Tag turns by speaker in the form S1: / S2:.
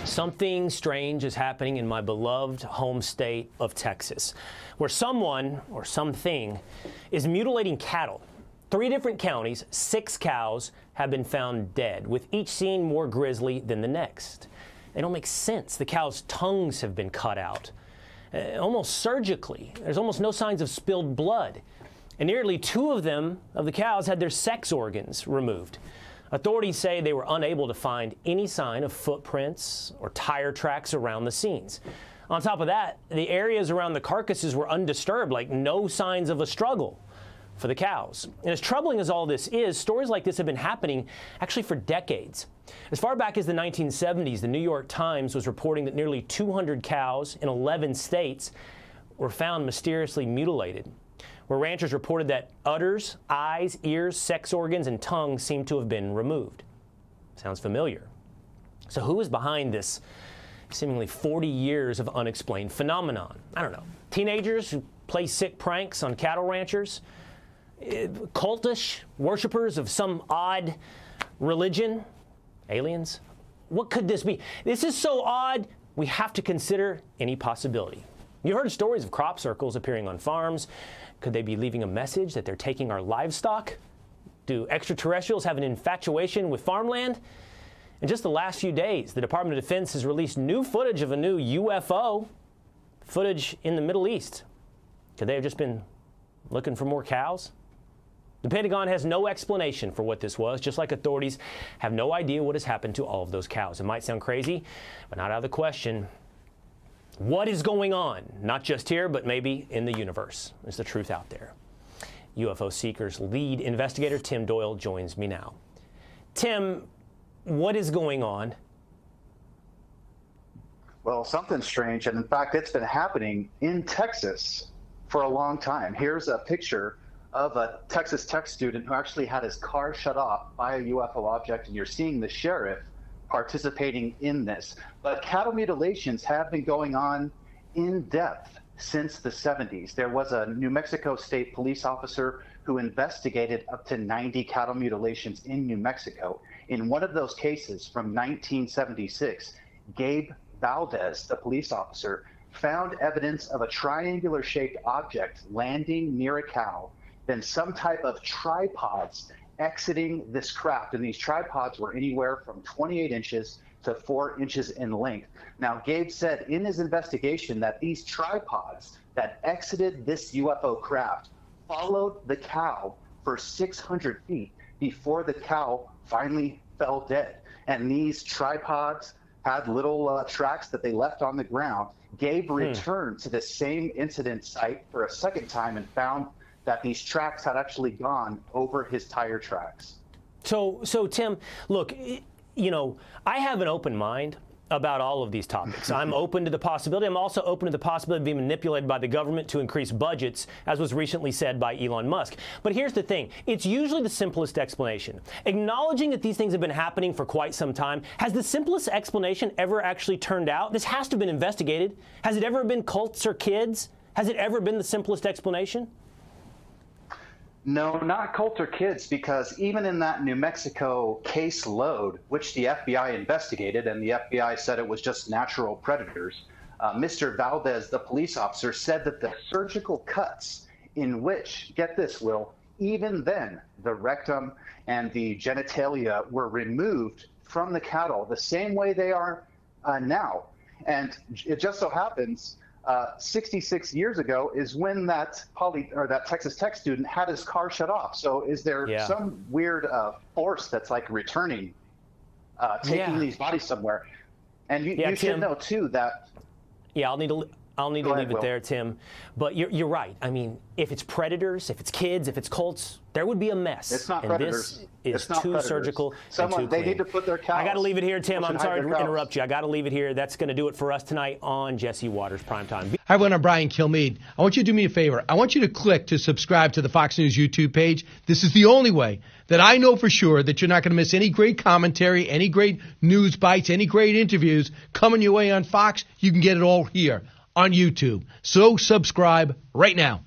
S1: Something strange is happening in my beloved home state of Texas, where someone or something is mutilating cattle. 3 different counties, 6 cows have been found dead, with each scene more grisly than the next. They don't make sense. The cows' tongues have been cut out, almost surgically. There's almost no signs of spilled blood. And nearly 2 of the cows had their sex organs removed. Authorities say they were unable to find any sign of footprints or tire tracks around the scenes. On top of that, the areas around the carcasses were undisturbed, like no signs of a struggle for the cows. And as troubling as all this is, stories like this have been happening actually for decades. As far back as the 1970s, the New York Times was reporting that nearly 200 cows in 11 states were found mysteriously mutilated, where ranchers reported that udders, eyes, ears, sex organs, and tongues seemed to have been removed. Sounds familiar. So who is behind this seemingly 40 years of unexplained phenomenon? I don't know. Teenagers who play sick pranks on cattle ranchers? Cultish worshipers of some odd religion? Aliens? What could this be? This is so odd, we have to consider any possibility. You heard stories of crop circles appearing on farms. Could they be leaving a message that they're taking our livestock? Do extraterrestrials have an infatuation with farmland? In just the last few days, the Department of Defense has released new footage of a new UFO, footage in the Middle East. Could they have just been looking for more cows? The Pentagon has no explanation for what this was, just like authorities have no idea what has happened to all of those cows. It might sound crazy, but not out of the question. What is going on? Not just here, but maybe in the universe. Is the truth out there? UFO Seekers lead investigator Tim Doyle joins me now. Tim, what is going on?
S2: Well, something strange, and in fact, it's been happening in Texas for a long time. Here's a picture of a Texas Tech student who actually had his car shut off by a UFO object, and you're seeing the sheriff participating in this. But cattle mutilations have been going on in depth since the 70s. There was a New Mexico State police officer who investigated up to 90 cattle mutilations in New Mexico. In one of those cases from 1976, Gabe Valdez, the police officer, found evidence of a triangular-shaped object landing near a cow, then some type of tripods exiting this craft, and these tripods were anywhere from 28 inches to 4 inches in length. Now, Gabe said in his investigation that these tripods that exited this UFO craft followed the cow for 600 feet before the cow finally fell dead. And these tripods had little tracks that they left on the ground. Gabe returned to the same incident site for a second time and found that these tracks had actually gone over his tire tracks.
S1: So Tim, look, you know, I have an open mind about all of these topics. I'm open to the possibility. I'm also open to the possibility of being manipulated by the government to increase budgets, as was recently said by Elon Musk. But here's the thing. It's usually the simplest explanation. Acknowledging that these things have been happening for quite some time, has the simplest explanation ever actually turned out? This has to have been investigated. Has it ever been cults or kids? Has it ever been the simplest explanation?
S2: No, not cult or kids, because even in that New Mexico case load, which the FBI investigated, and the FBI said it was just natural predators, Mr. Valdez, the police officer, said that the surgical cuts in which, get this, Will, even then the rectum and the genitalia were removed from the cattle the same way they are now. And it just so happens 66 years ago is when that Texas Tech student had his car shut off. So is there some weird force that's like returning, taking these bodies somewhere? And you should know too that. Yeah,
S1: I'll need to leave it there, Tim. But you're right. I mean, if it's predators, if it's kids, if it's cults, there would be a mess.
S2: It's not predators.
S1: This is too surgical and too clean.
S2: They need to put their cows.
S1: I got to leave it here, Tim. I'm sorry to interrupt you. I got to leave it here. That's going to do it for us tonight on Jesse Watters Primetime.
S3: Hi, everyone. I'm Brian Kilmeade. I want you to do me a favor. I want you to click to subscribe to the Fox News YouTube page. This is the only way that I know for sure that you're not going to miss any great commentary, any great news bites, any great interviews coming your way on Fox. You can get it all here on YouTube. So subscribe right now.